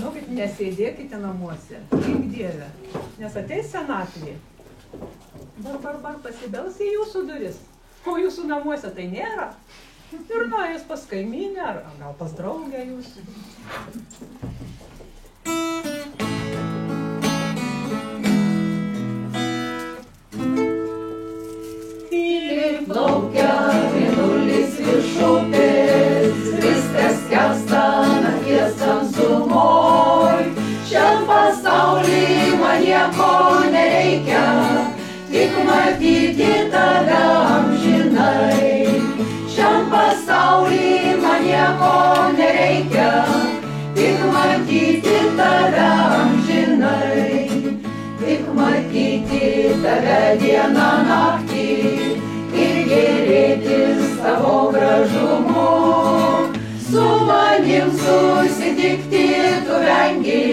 žinokit, nesėdėkite namuose, gink Dieve, nes ateis senatvė. Bar, pasibels į jūsų duris, o jūsų namuose tai nėra. Ir nuėjus pas kaimynę, ar gal pas draugę jūsų. Tyliai plaukia mėnulis virš upės, viskas skęsta nakties tamsumoj. Šiam pasauly man nieko nereikia, tik matyti tave amžinai. Šiam pasauly man nieko nereikia, tik matyti tave amžinai. Tik matyti tave dieną naktį ir gėrėtis tavo gražumu. Su manim susitikti tu vengi,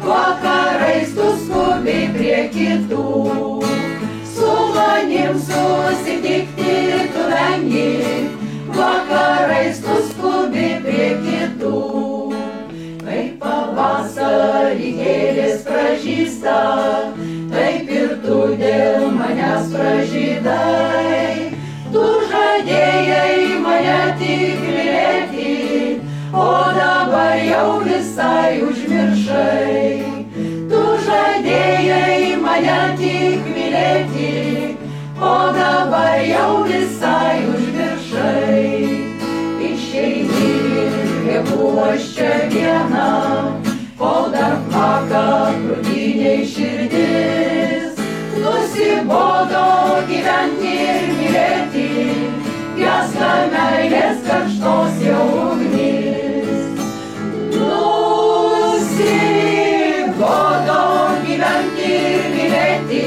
vakarais tu skubi prie kitų. Su manim susitikti tu vengi, vakarais tu skubi prie kitų. Kai pavasarį gėlės pražysta, taip ir tu dėl manęs pražydai. Tu žadėjai mane tik mylėti, o dabar jau visai užmiršai. Tu žadėjai mane tik mylėti, o dabar jau visai užmiršai. Išeini lieku aš čia viena, kol dar plaka krūtinėj širdis. Nusibodo gyventi ir mylėti, gęsta meilės karštos jau ugnis. Nusibodo gyventi ir mylėti,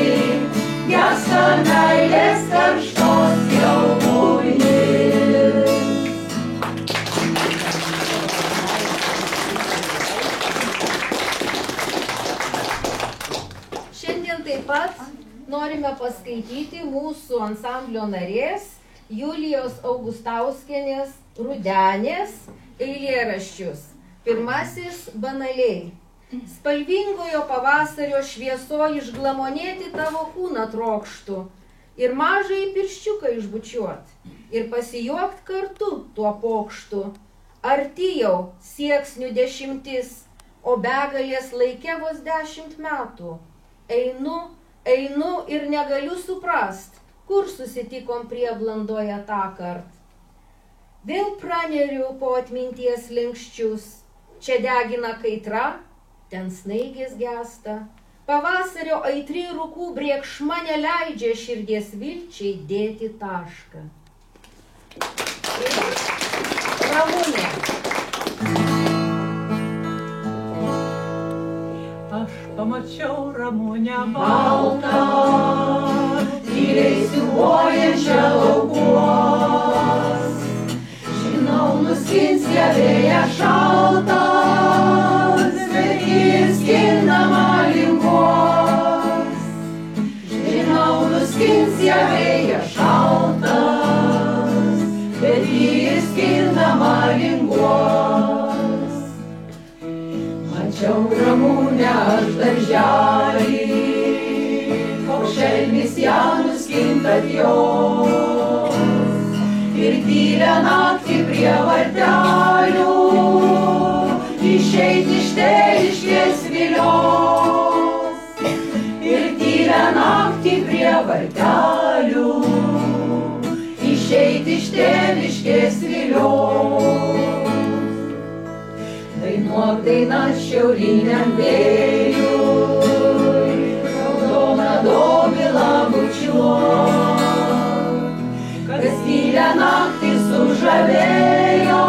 gęsta meilės karštos jau ugnis. Šiandien taip pat norime paskaityti mūsų ansamblio narės Julijos Augustauskienės Rudenės eilėraščius. Pirmasis banaliai. Spalvingojo pavasario švieso išglamonėti tavo kūną trokštų ir mažai pirščiuką išbučiuot ir pasijuokt kartu tuo pokštu. Arti jau sieksnių 10, o begalės laike vos 10 metų. Einu ir negaliu suprast, kur susitikom prieblandoje tąkart. Vėl praneriu po atminties lenkščius, čia degina kaitra, ten snaigės gęsta. Pavasario aitri rūkų brėkšma neleidžia širdies vilčiai dėti tašką. Ramunė. Aš pamačiau Ramunę baltą, tyliai siūbuojančią laukuos. Žinau, nuskins ją vėjas šaltas, bet jis skindama linkuos. Žinau, nuskins ją vėjas šaltas, bet jis skindama linkuos. Mačiau Ramunę aš darželį, koks šelmis ją nuskintat jos. Ir tylią naktį prie vartelių išeit iš tėviškės vilios. Ir tylią naktį prie vartelių išeit iš tėviškės vilios. Dainuok dainas šiauriniam vėjui, raudona domila bučiuok. Kas tylią naktį sužavėjo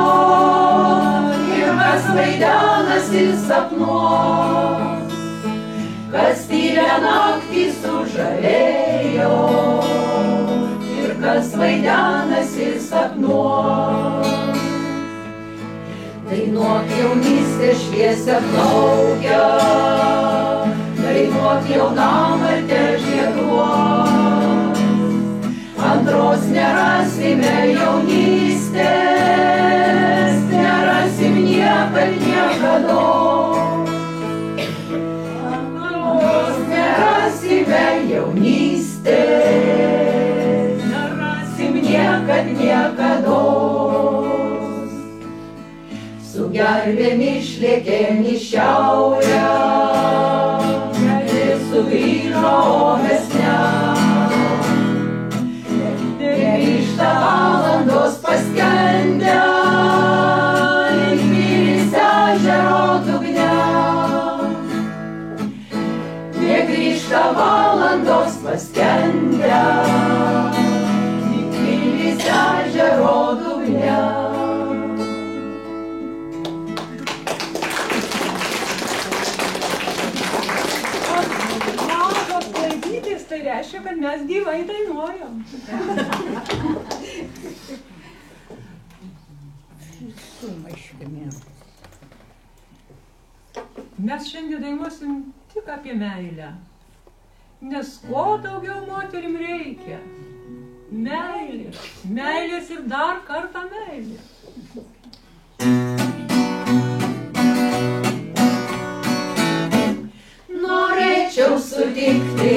ir kas vaidenasi sapnuos. Kas tylią naktį sužavėjo ir kas vaidenasi sapnuos. Dainuok jaunystę šviesią plaukę, dainuok jaunam arte žieduos. Antros nerasime jaunystės, nerasim niekad niekados. jaunystės nerasim niekad niekados. Su gervėm išlėkėm į šiaurę ir sugrįžo mes ne. Negrįžta valandos paskendę Lyg ežero dugne. Negrįžta valandos paskendę Lyg ežero dugne. Tai reiškia, kad mes gyvai dainuojam. Mes šiandien dainuosim tik apie meilę. Nes ko daugiau moterim reikia? Meilės. Meilės ir dar kartą meilės. Norėčiau sutikti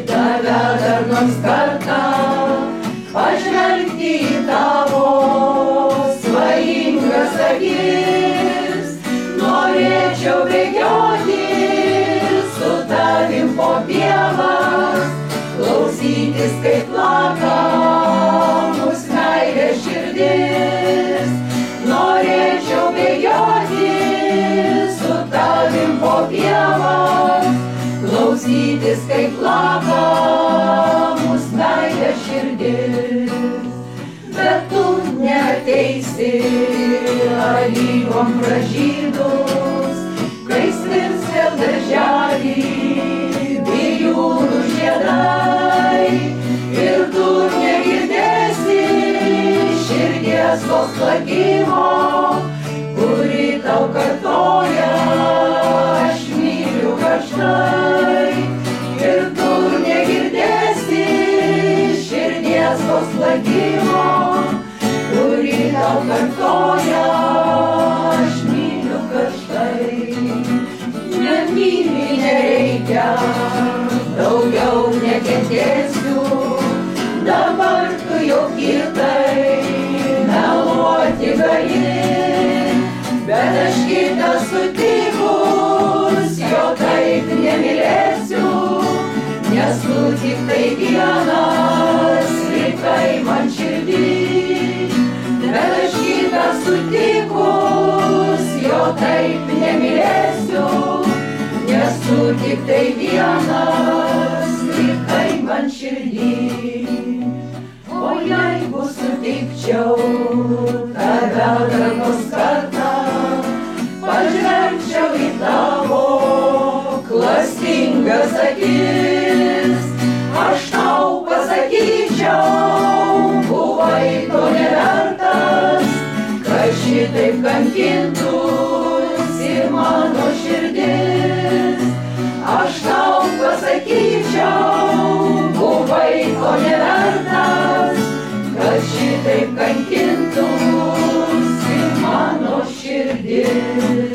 tave dar nors kartą, pažvelgti į tavo svajingas akis. Norėčiau bėgioti su tavim po pievas, klausytis, kaip plaka mūsų meilės širdis. Norėčiau bėgioti su tavim po pievas, klausytis, kaip plaka mūsų meilės širdis. Bet tu neateisi alyvom pražydus, kai svirs vėl darželį vijūnų žiedai. Ir tu negirdėsi širdies vos plakimo, kurį tau kartoja aš myliu karštai. Ir tu negirdėsi širdies vos plakimo, kurį tau kartoja aš myliu karštai. Nemyli nereikia, daugiau nekentėsiu, dabar tu jau kitai meluoti gali. Bet aš kitą sutikus, jo taip nemylėsiu, nes tu tik tai vienas likai man širdį. Bet aš kitą sutikus, jo taip nemylėsiu, nes tu tik tai vienas likai man širdį. O jeigu sutikčiau tave dar nors kartą, pažvelgčiau į tavo klastingas akis, aš tau pasakyčiau, buvai to nevertas, kad šitaip kankintųsi mano širdis. Aš tau pasakyčiau, buvai to nevertas, kad šitaip kankintųsi mano širdis.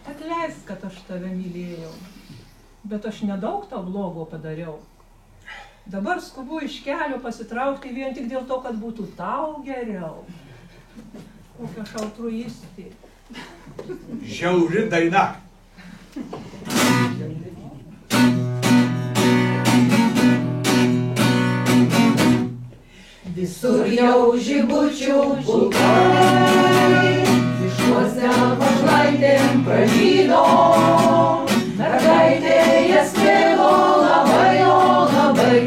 Atleisk, kad aš tave mylėjau, bet aš nedaug to blogo padariau. Dabar skubu iš kelio pasitraukti vien tik dėl to, kad būtų tau geriau. Kokia aš altruistė. Žiauri daina. Visur jau žibučių pulkai, miškuose pašlaitėm pražydo. Mergaitė jas mėgo labai, o labai,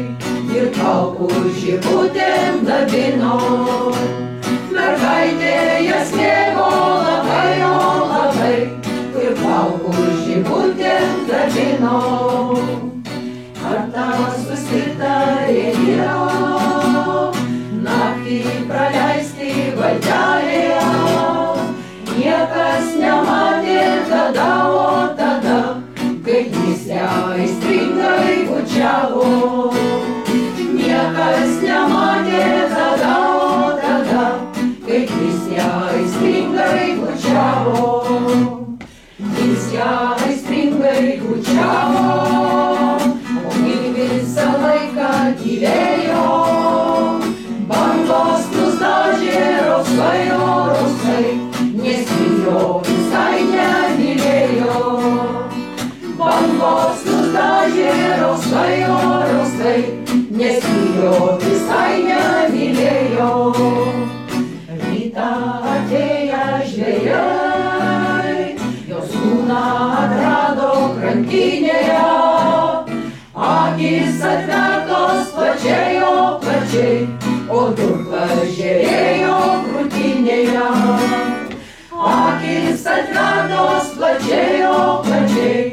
ir kaukų žibutėm dabino. Mergaitė jas mėgo labai, o labai, ir kaukų žibutėm dabino. Ar tavo susitarė naktį praleisti valtelėje? Niekas nematė tada, o tada, kai jis aistringai bučiavo. Niekas nematė tada, o tada, kai labai, nes jo visai nemylėjo. Rytą atėję žvejai, jos kūną atrado krantinėje. Akis atvertos plačiai, o plačiai, o durklas žėrėjo krūtinėje. Akis atvertos plačiai, o plačiai,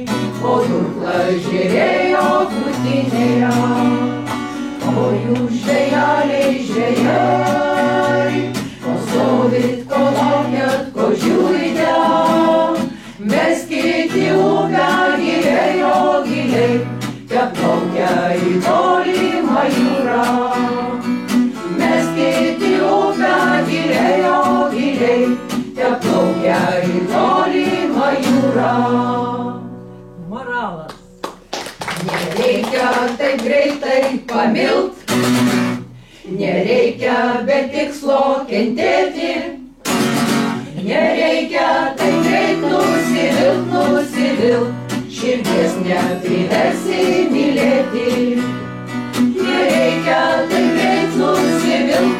o durklas žėrėjo krūtinėje. O jūs žvejaliai, žvejai, ko stovit, ko laukiat, ko žiūrite, meskit į upę giliai, o giliai, te plaukia į tolimą jūrą. Meskit į upę giliai, o giliai, te plaukia į tolimą jūrą. Moralas. Nereikia taip greitai pamilt, nereikia be tikslo kentėti, nereikia taip greit nusivilt, širdies nepriversi mylėti. Nereikia taip greit nusivilt,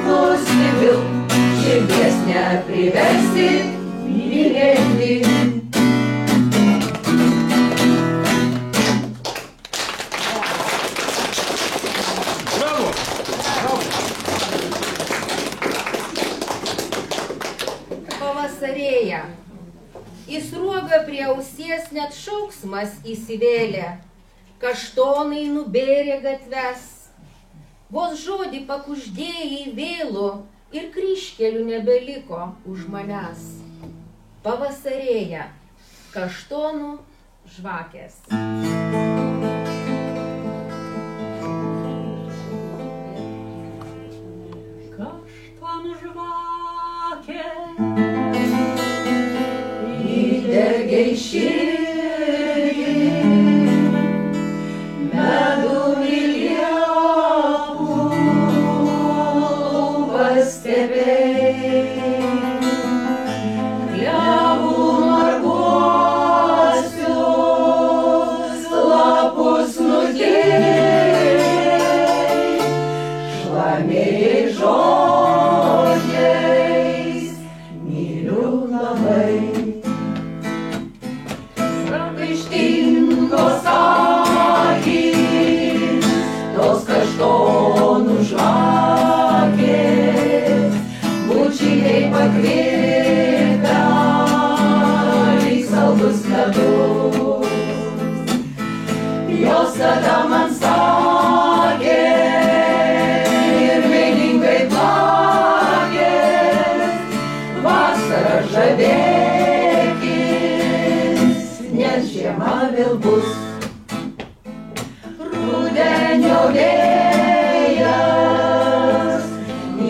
širdies nepriversi mylėti. Bravo! Pavasarėja. Į sruogą prie ausies net šauksmas įsivėlė, kaštonai nubėrė gatves. Vos žodį pakuždėjai vėlų ir kryžkelių nebeliko už manęs. Pavasarėja, kaštonų žvakės. Kaštonų žvakė. Įdegei širdį, medų liepų pastebėjai, klevų marguosius lapus nukėlei, šlamiai žodžiais myliu labai. Pragaištingos akys, tos kaštonų žvakės, bučiniai pakvipę, lyg saldus medus. Jos tada man sakė ir meilingai plakė, vasara žavėkis, nes žiema vėl bus. Rudenio vėjas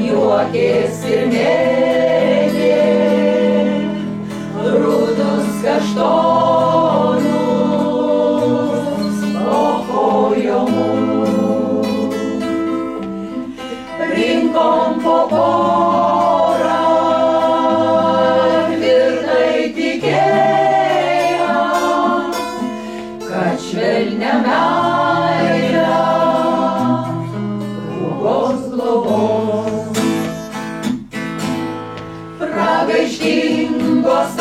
juokės ir mėlė, rudus kaštonus pokojo mums. Rinkom po porą, tvirtai tikėjom, kad švelnia meilė rūgos globos. Pragaištingos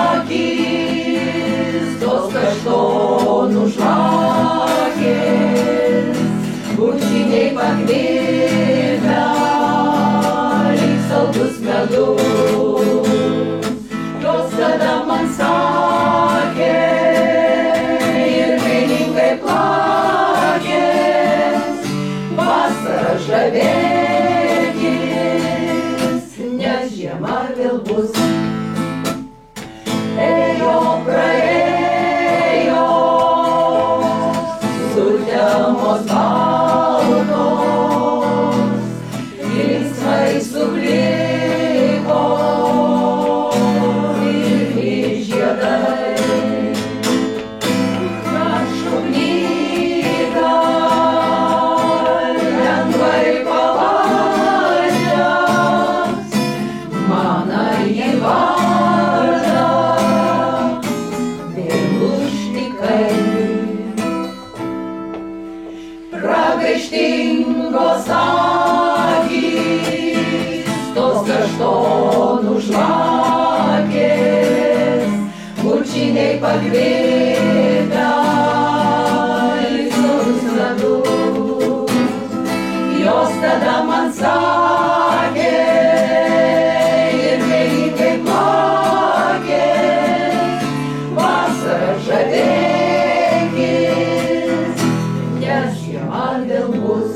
akys, tos kaštonų žvakės, bučiniai pakvipę, lyg saldus medus. Jos tada man sakė ir meilingai plakė, vasara žavėkis, nes žiema vėl bus. Ėjo praėjo, sutemos baltos, linksmai supliko ir žiedai. Šaunyga lengvai pavaręs, manai gyva. priekaištingos akys, tos kaštonų žvakės, bučiniai pakvėpę įstorus ledus. Jos tada man sakė ir mėlykai plakė, vasarą žavėkis, nes žiema vėl bus.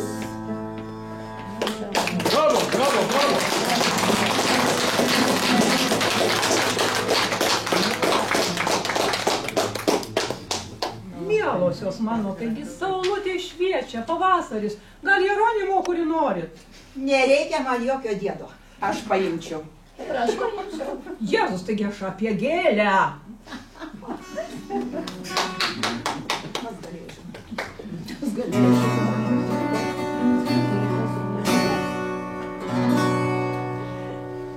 Bravo, bravo, bravo. Mielosios mano, taigi saulutė šviečia, pavasaris. Gal Jeronimo, kurį norit? Nereikia man jokio diedo. Aš paimčiau. Jėzus, taigi aš apie gėlę.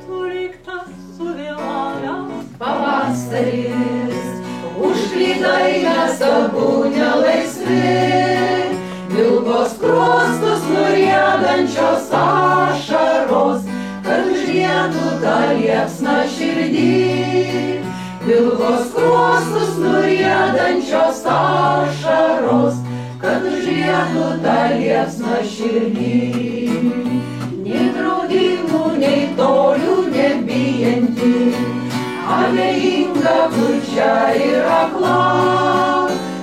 Tu lyg tas suvėlavęs Pavasaris, užklydai mes abu nelaisvi, vilkos skruostus nuriedančios ašaros, kad užlietų tą liepsną širdį. Vilkos skruostus nuriedančios ašaros, kad užlietų tą liepsną širdį. Nei draudimų, nei tolių nebijanti, abejinga, kurčia ir akla,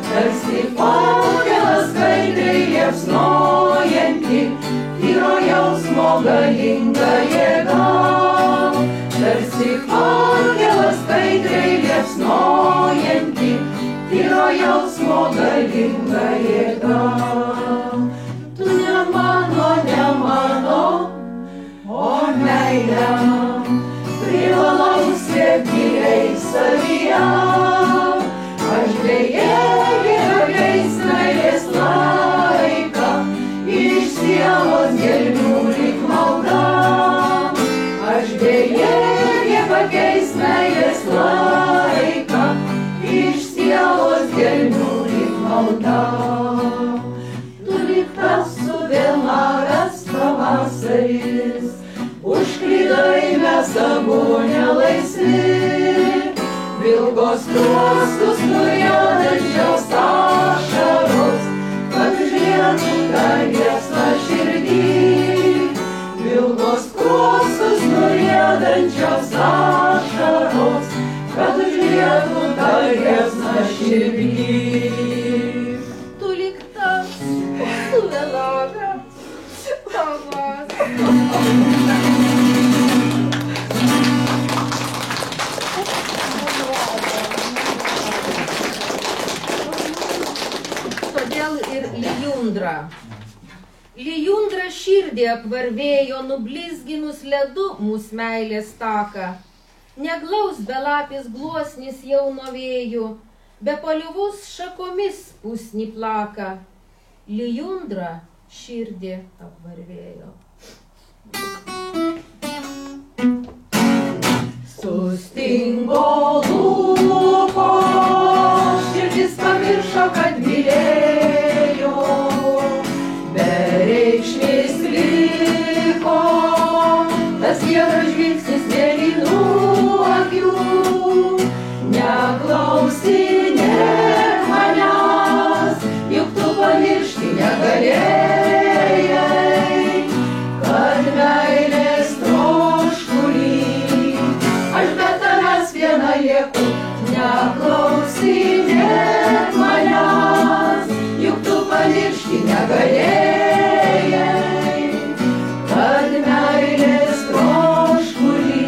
tarsi angelas skaidriai liepsnojanti, tyro jausmo galinga jėga. Tarsi angelas skaidriai liepsnojanti, tyro jausmo galinga jėga. Tu ne mano, o meilė, privalau slėpti savyje. Aš bejėgė ateis meilės laiką, iš sielos gelmių lyg malda. Aš bejėgė pakeis meilės laiką, iš sielos gelmių lyg malda. Tu lyg tas suvėlavęs pavasaris, užklydai mes abu nelaisvi, vilkos skruostus nuriedančios ašaros, kad užlietų tą liepsną širdį. Vilkos skruostus nuriedančios ašaros, kad užlietų tą liepsną širdį. Tu lyg tas suvėlavęs pavasaris. Todėl ir lijundra. Lijundra širdį apvarvėjo, nublizginus ledu mūsų meilės taką. Neglaus belapis gluosnis jau nuo vėjų, be paliuvos šakomis pusnį plaka. Lijundra širdį apvarvėjo. Sustingo lūpos, širdis pamiršo, kad mylėjo, bereikšmis liko, tas giedras žvilgsnis mėlynų akių. Neklausinėk manęs, juk tu pamiršti negalėjai, kad meilės troškulį aš be tavęs viena lieku. Neklausinėk manęs, juk tu pamiršti negalėjai, kad meilės troškulį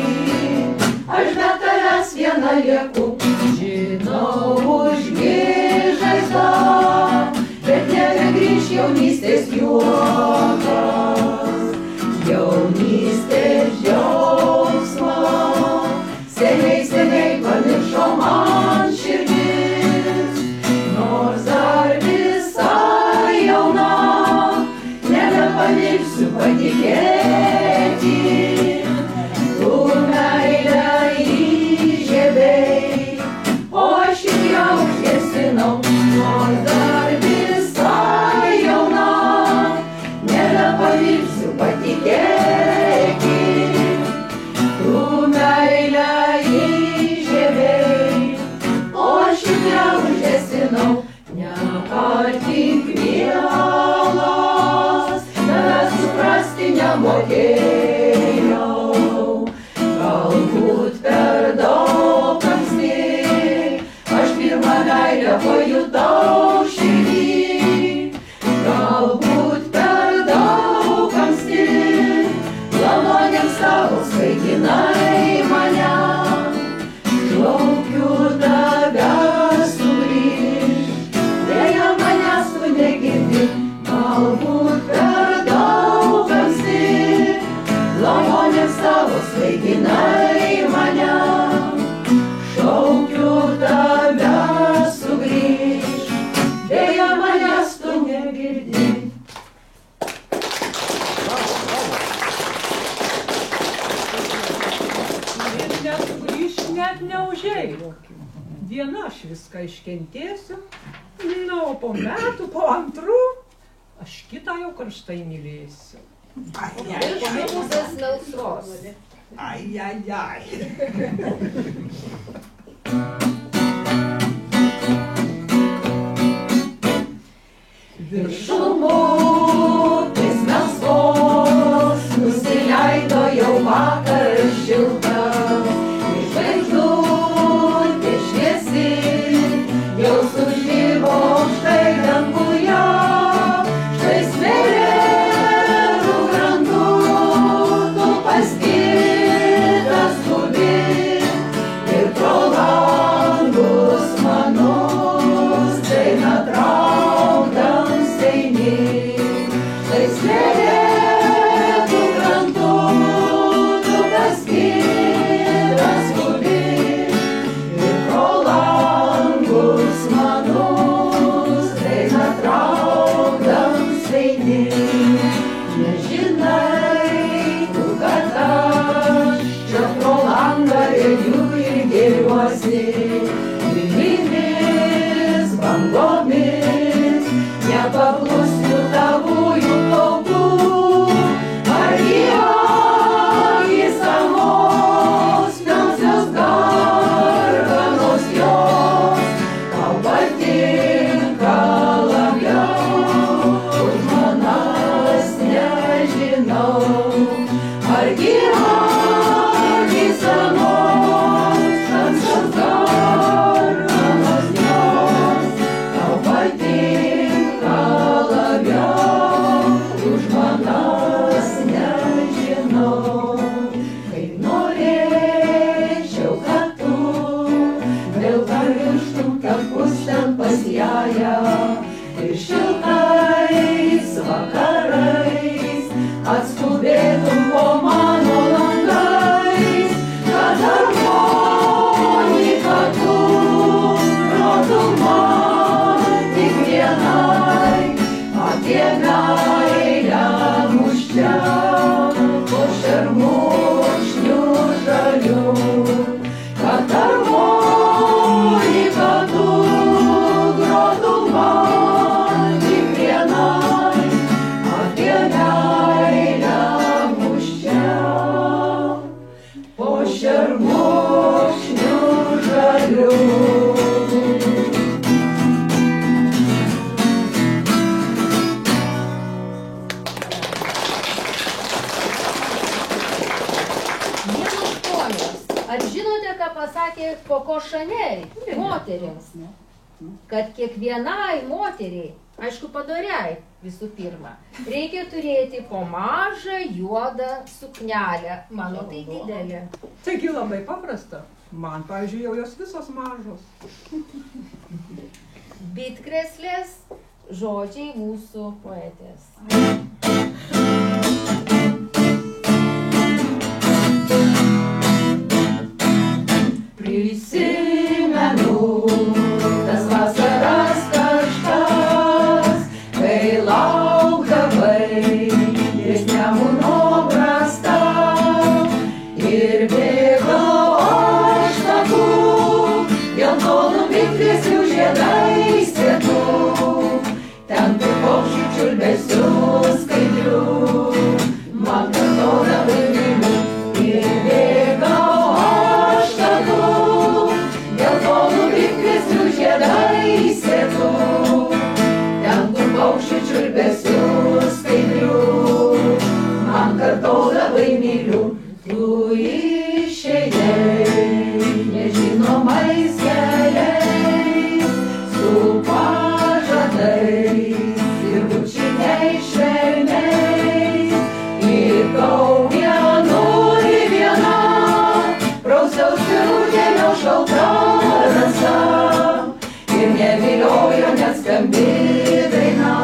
atėjau, galbūt per daug anksti, aš pirmą meilę pajutau širdį, galbūt per daug anksti, lavonėms savo svaiginai mane, šaukiu tave sugrįžt, deja manęs tu negirdi, galbūt per daug anksti, lavonėms savo svaiginai mane, šaukiu tave sugrįžt, deja manęs tu negirdi. Ir nesugrįš net neužėjai. Dieną aš viską iškentėsiu, na, o po metų, po antrų, aš kitą jau karštai mylėsiu. Išmūzas melsvos. Ai, ai, ai. Viršumutės melsvos nusileido jau vakaras šiltas, iš žvaigždutė šviesi jau sužibo štai danguje, štai smėlėtų krantų tu paskirtas skubi ir pro langus manus dainą traukdams eini, štai smėlėtų krantų tu paskirtas skubi ir pro langus manus dainą traukdams eini. Nežinai tu, kad aš čia pro langą regiu ir gėriuosi, vilnimis bangomis, nepaklusiu tavųjų plaukų, argi akys amos, tamsios garbanos jos, tau patinka labiau, už manas nežinau, argi akys amos, tamsios garbanos jos, tau patinka labiau, už manas nežinau. Kaip norėčiau, kad tu vėl pamirštum takus ten pas jają ir šiltais vakarais atskubėtum po mano langais, kad harmonika tu rotum man tik vienai, apie meilę muščią po šermukšnių žalių, kad harmonika tu grotum man tik vienai, apie meilę muščią po šermukšnių žalių. Mielos ponios, ar žinote, ką pasakė Koko Šanel moterims? Kad kiekvienai moteriai, aišku padoriai visų pirma, reikia turėti po mažą juodą suknelę. Mano tai didelė. Taigi labai paprasta. Man, pavyzdžiui, jau jos visos mažos. Bitkreslės žodžiai mūsų poetės. Prisimenu tas vasaras karštas, kai laukdavai ties Nemuno brasta ir bėgau aš taku, geltonų bitkrėslių žiedais sėtų, ten kur paukščių čiulbesius šalta rasa ir neviliojo net skambi daina,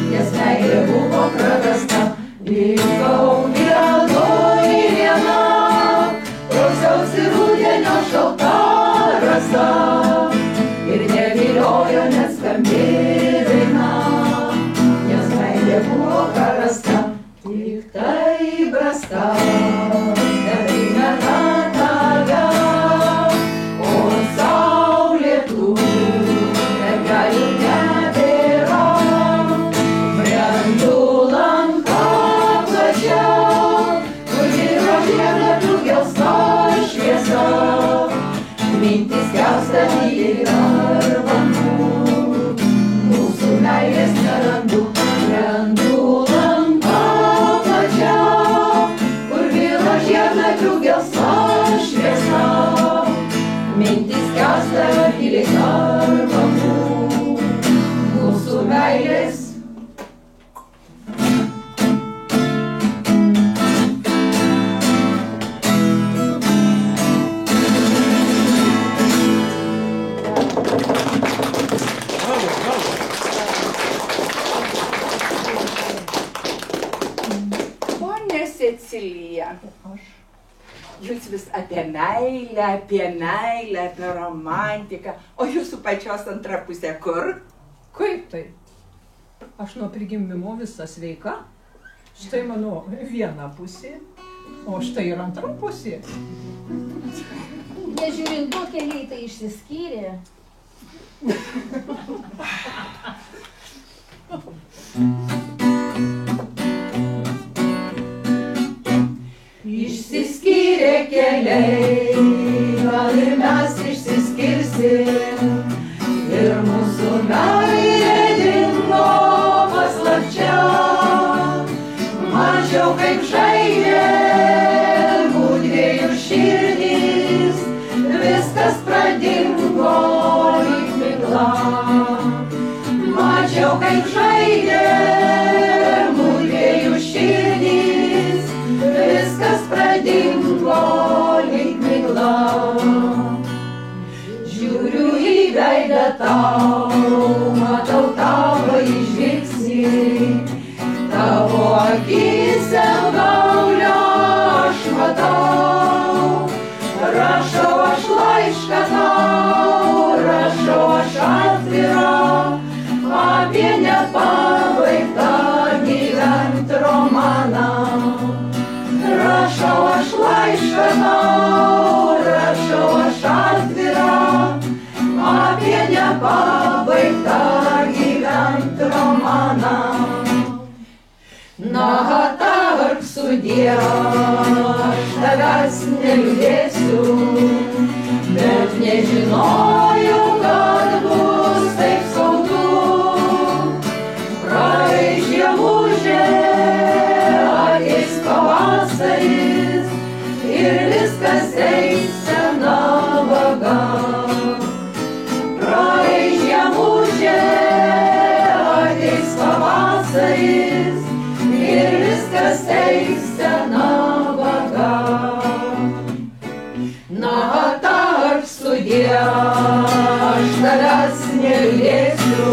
nes meilė buvo prarasta. Likau vienoj viena, prausiausi rudenio šalta rasa ir neviliojo net skambi daina, nes meilė buvo prarasta. Tik tai brasta, primena tave, o saulėtų mergelių nebėra. Brendu lanka plačia, kur vyro žiedlapių gelsva šviesa, mintis skęsta tyliai tarp bangų, mūsų meilės nerandu. Brendu lanka plačia, kur vyro žiedlapių gelsva šviesa, mintis skęsta tyliai tarp bangų, mūsų meilės. Bravo, bravo. Ponia Cecilija, jūs vis apie meilę, apie romantiką, o jūsų pačios antra pusė kur? Kaip tai? Aš nuo prigimimo visa sveika. Štai mano viena pusė, o štai ir antra pusė. Nežiūrint, du keliai tai išsiskyrė. Išsiskyrė keliai, gal ir mes išsiskirsim, ir mūsų meilė dingo paslapčia. Mačiau, kaip žaidė mudviejų širdys, viskas pradingo lyg migla. Mačiau, kaip žaidė mudviejų širdys, viskas pradingo lyg migla. Žiūriu į veidą tau, matau tavo žvilgsnį, tavo akyse gaulio aš matau. Rašau aš laišką tau, rašau aš atvirą, apie nepabaigtą gyvent romaną. Rašau aš laišką tau, rašau aš atvirą, apie nepabaigtą gyvent romaną. Na, tarp sudie, aš tavęs neliūdėsiu, bet nežinojau, kad bus taip skaudu. Praeis žiemužė, ateis pavasaris ir viskas eis sena vaga. Praeis žiemužė, ateis pavasaris ir viskas eis sena vaga. Na, tarp sudie, aš tavęs neliūdėsiu,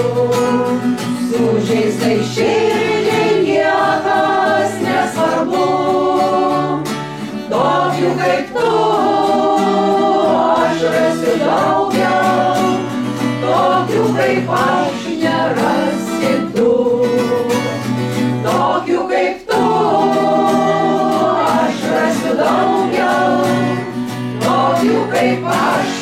sužeistai širdžiai niekas nesvarbu. Tokių kaip tu aš rasiu daugiau, tokių kaip aš nerasi tu. Tokių kaip tu aš rasiu daugiau, tokių kaip aš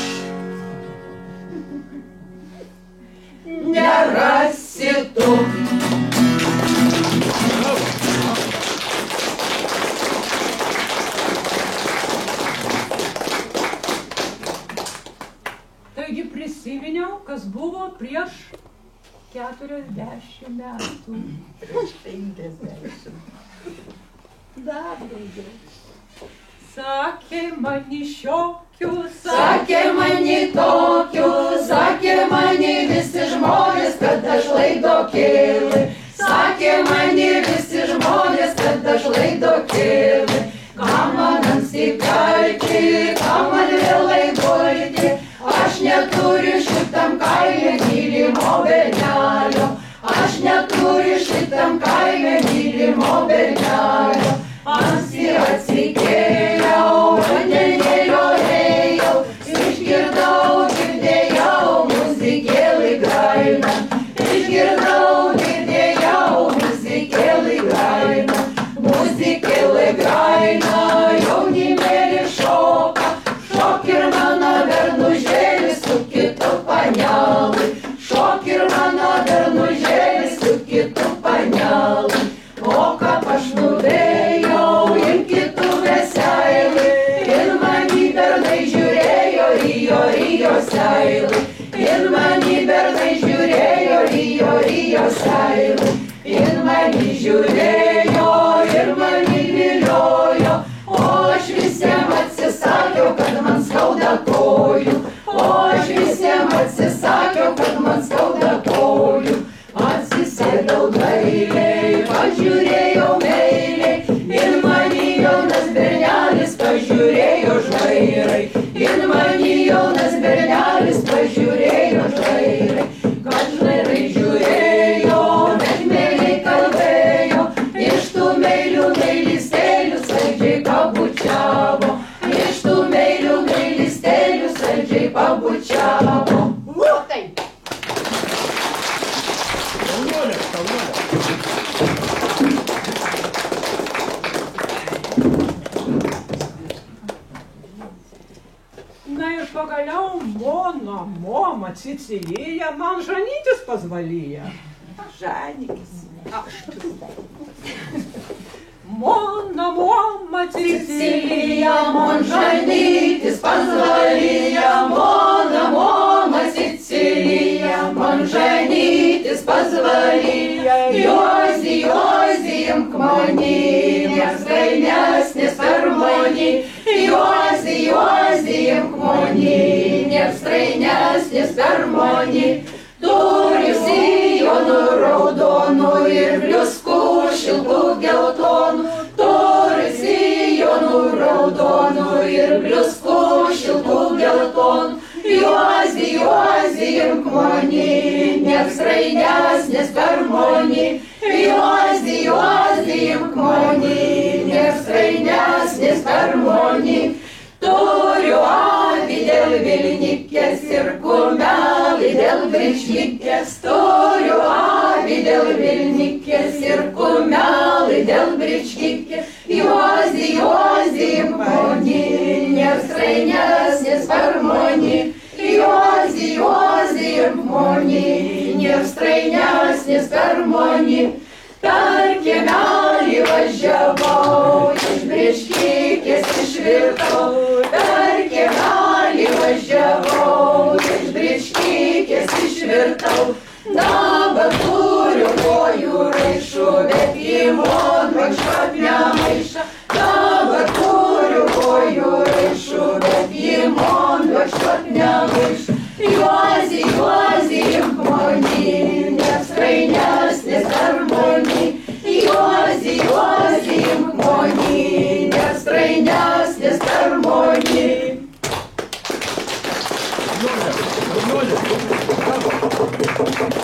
nerasi tu. Taigi prisiminiau, kas buvo prieš 40 metų. Prieš 50. Dar daugiau. Sakė man šiokių, Sakė mani tokių, sakė mani visi žmonės, kad aš laidokėlė. Sakė mani visi žmonės, kad aš laidokėlė. Kam man anksti kelti, kam man vėl laidoj gimimo bernelio. Anksti atsikėliau, vandenėlio ėjau, išgirdau, girdėjau, muzikėlį graina. Išgirdau, girdėjau, muzikėlį graina. Muzikėlį graina, jaunimėlį šoka, šok ir mano bernužėlis su kitu panelui. Šok ir mano bernužėlis su kitu panelui. O kaip aš nuvėjau ir kitų veseilį, ir mani bernai žiūrėjo, rijo seilį. Ir mani bernai žiūrėjo, rijo seilį. Ir mani žiūrėjo, ir mani viliojo, o aš visiems atsisakiau, kad man skauda kojų. O aš visiems atsisakiau, kad man skauda kojų. Atsisėdau dailiai, pažiūrėjau meiliai, ir mani jaunas bernelis pažiūrėjo žvairai. Ir mani jaunas bernelis pažiūrėjo žvairai. Kad žvairai žiūrėjo, bet meiliai kalbėjo, iš tų meilių meilistėlių saldžiai pabučiavo. Iš tų meilių meilistėlių saldžiai pabučiavo. Taip. Na ir pagaliau mano mama Cicilija man žanytis pozvalyja. Žanykis. Mano mama Cicilija man žanytis pozvalyja. Mano mama Cicilija man žanytis pozvalyja. Jozi, jozi, imk mani, nes dainesnis per mani. Jozi, jozi, imk mani, nes dainesnis per mani. Turiu sijonų raudonų ir bliuskų šiltų geltonų. Turiu sijonų raudonų ir bliuskų šiltų geltonų. Jozi, jozi, imk mani, nes dainesnis per mani. Jozi, jozi, imk mani, nes dainesnis per mani. Turiu avį dėl vilnikės ir kumelį dėl bričkikės. Turiu avį dėl vilnikės ir kumelį dėl bričkikės. Jozi, jozi, imk mani, nes dainesnis per mani. Jozi, jozi, imk mani, nes dainesnis per mani. Per kiemelį važiavau, iš bričkikės išvirtau. Per kiemelį važiavau, iš bričkikės išvirtau. Dabar turiu kojų raišų, bet įmon vaikščiot nemaiša. Dabar turiu kojų raišų, bet įmon vaikščiot nemaiša. Jozi, jozi, imk mani, nes dainesnis per mani. Jozi, jozi, imk mani, nes dainesnis per mani. Bravo.